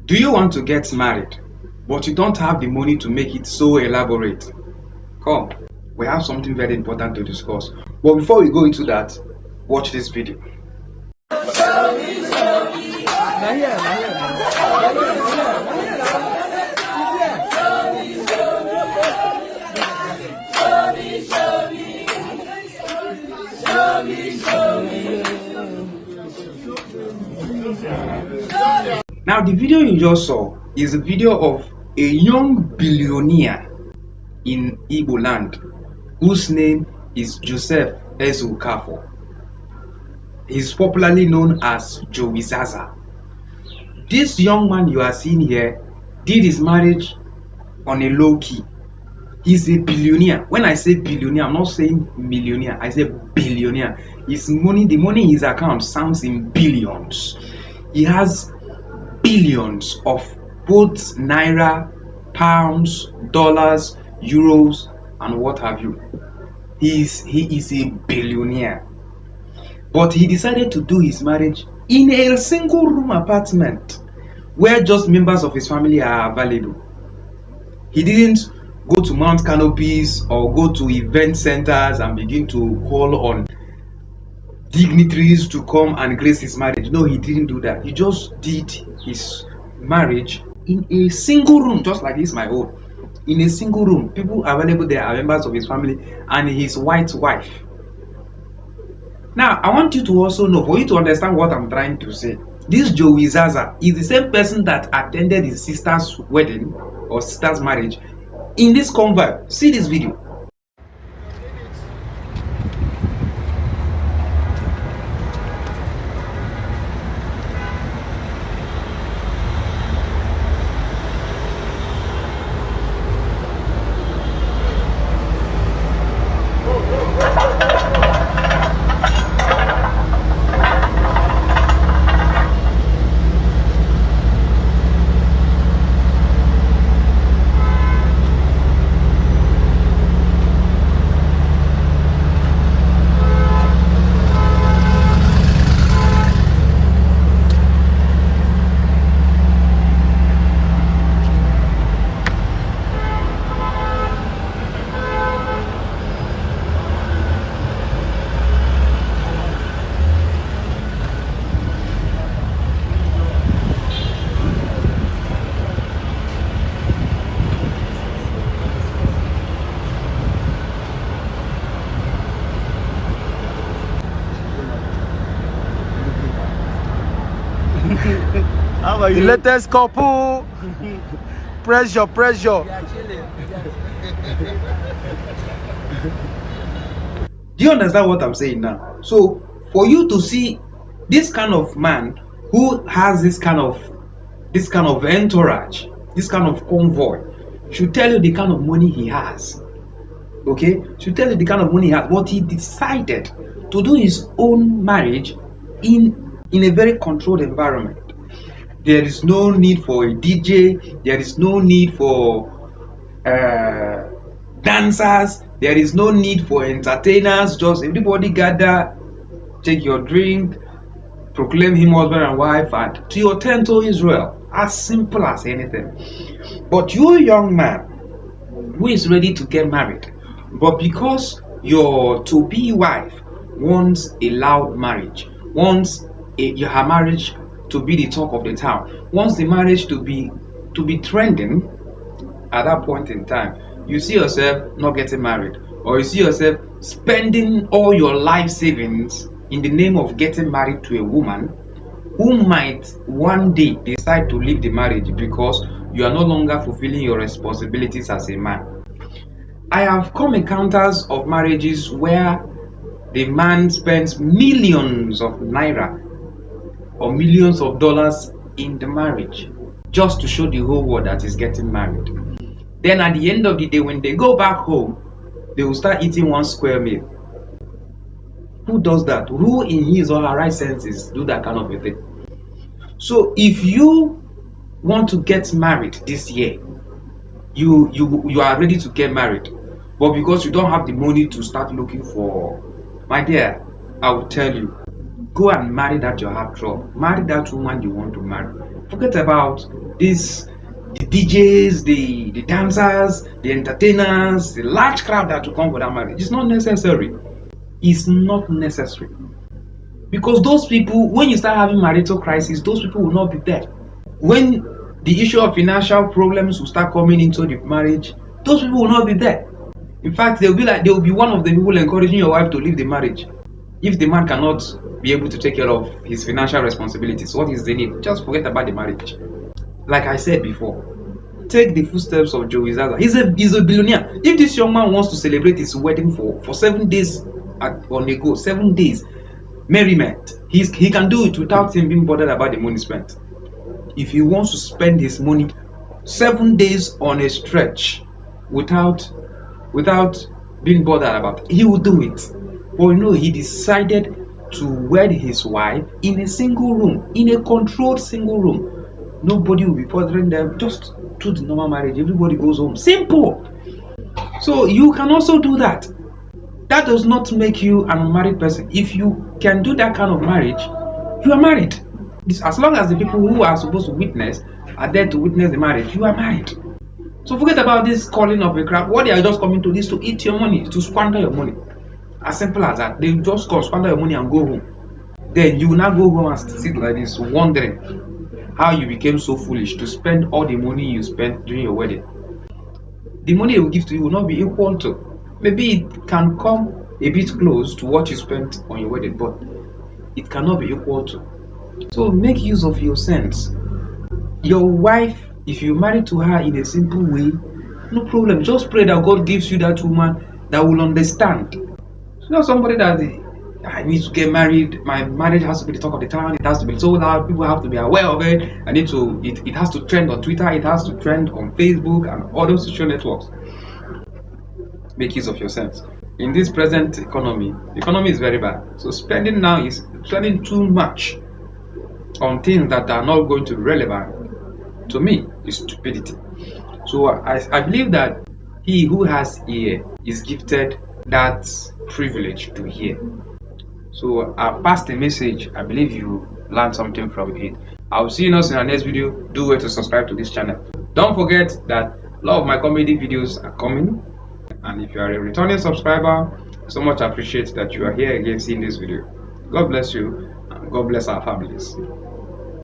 Do you want to get married, but you don't have the money to make it so elaborate? Come, we have something very important to discuss. But before we go into that, watch this video. Now, the video you just saw is a video of a young billionaire in Igbo land whose name is Joseph Ezu Okafor. He's popularly known as Joey Zaza. This young man you are seeing here did his marriage on a low key. He's a billionaire. When I say billionaire, I'm not saying millionaire, I say billionaire. His money, the money in his account sounds in billions. He has billions of both naira, pounds, dollars, euros, and what have you. He is a billionaire. But he decided to do his marriage in a single room apartment where just members of his family are available. He didn't go to Mount Canopies or go to event centers and begin to call on dignitaries to come and grace his marriage. No, he didn't do that. He just did his marriage in a single room, just like this my own. In a single room. People available there are members of his family and his white wife. Now, I want you to also know, for you to understand what I'm trying to say, this Joey Zaza is the same person that attended his sister's wedding or sister's marriage in this convoy. See this video. How are you? The latest couple. Pressure. Do you understand what I'm saying now? So, for you to see this kind of man who has this kind of entourage, this kind of convoy, should tell you the kind of money he has. Okay? Should tell you the kind of money he has. But he decided to do his own marriage in a very controlled environment. There is no need for a DJ. There is no need for dancers. There is no need for entertainers. Just everybody gather, take your drink, proclaim him husband and wife, and to your tent, O Israel. As simple as anything. But you, young man, who is ready to get married, but because your to-be wife wants a loud marriage, wants her marriage to be the talk of the town, wants the marriage to be trending at that point in time, you see yourself not getting married, or you see yourself spending all your life savings in the name of getting married to a woman who might one day decide to leave the marriage because you are no longer fulfilling your responsibilities as a man. I have come encounters of marriages where the man spends millions of naira or millions of dollars in the marriage just to show the whole world that he's getting married. Then at the end of the day, when they go back home, they will start eating one square meal. Who does that? Who in his or her right senses do that kind of a thing? So if you want to get married this year, you are ready to get married, but because you don't have the money to start looking for, my dear, I will tell you, go and marry that your heart trouble. Marry that woman you want to marry. Forget about the DJs, the dancers, the entertainers, the large crowd that will come for that marriage. It's not necessary. It's not necessary. Because those people, when you start having marital crisis, those people will not be there. When the issue of financial problems will start coming into the marriage, those people will not be there. In fact, they will be one of the people encouraging your wife to leave the marriage. If the man cannot be able to take care of his financial responsibilities, what is the need? Just forget about the marriage. Like I said before, take the footsteps of Joey Zaza. He's a billionaire. If this young man wants to celebrate his wedding for 7 days on a go, 7 days, merriment, he can do it without him being bothered about the money spent. If he wants to spend his money 7 days on a stretch without being bothered about it, he will do it. But he decided to wed his wife in a single room, in a controlled single room. Nobody will be bothering them. Just do the normal marriage. Everybody goes home. Simple. So you can also do that. That does not make you an unmarried person. If you can do that kind of marriage, you are married. As long as the people who are supposed to witness are there to witness the marriage, you are married. So forget about this calling of a crowd. What they are just coming to is to eat your money, to squander your money. As simple as that. They just come, squander your money and go home. Then you will now go home and sit like this, wondering how you became so foolish to spend all the money you spent during your wedding. The money they will give to you will not be equal to. Maybe it can come a bit close to what you spent on your wedding, but it cannot be equal to. So make use of your sense. Your wife, if you marry to her in a simple way, no problem. Just pray that God gives you that woman that will understand. Not somebody that I need to get married. My marriage has to be the talk of the town. It has to be so loud. People have to be aware of it. It has to trend on Twitter. It has to trend on Facebook and other social networks. Make use of your sense. In this present economy, the economy is very bad. So spending now is spending too much on things that are not going to be relevant. To me, is stupidity. So I believe that he who has ear is gifted that privilege to hear. So I passed the message. I believe you learned something from it. I'll see you in our next video. Do wait to subscribe to this channel. Don't forget that a lot of my comedy videos are coming, and if you are a returning subscriber, so much appreciate that you are here again seeing this video. God bless you, and God bless our families.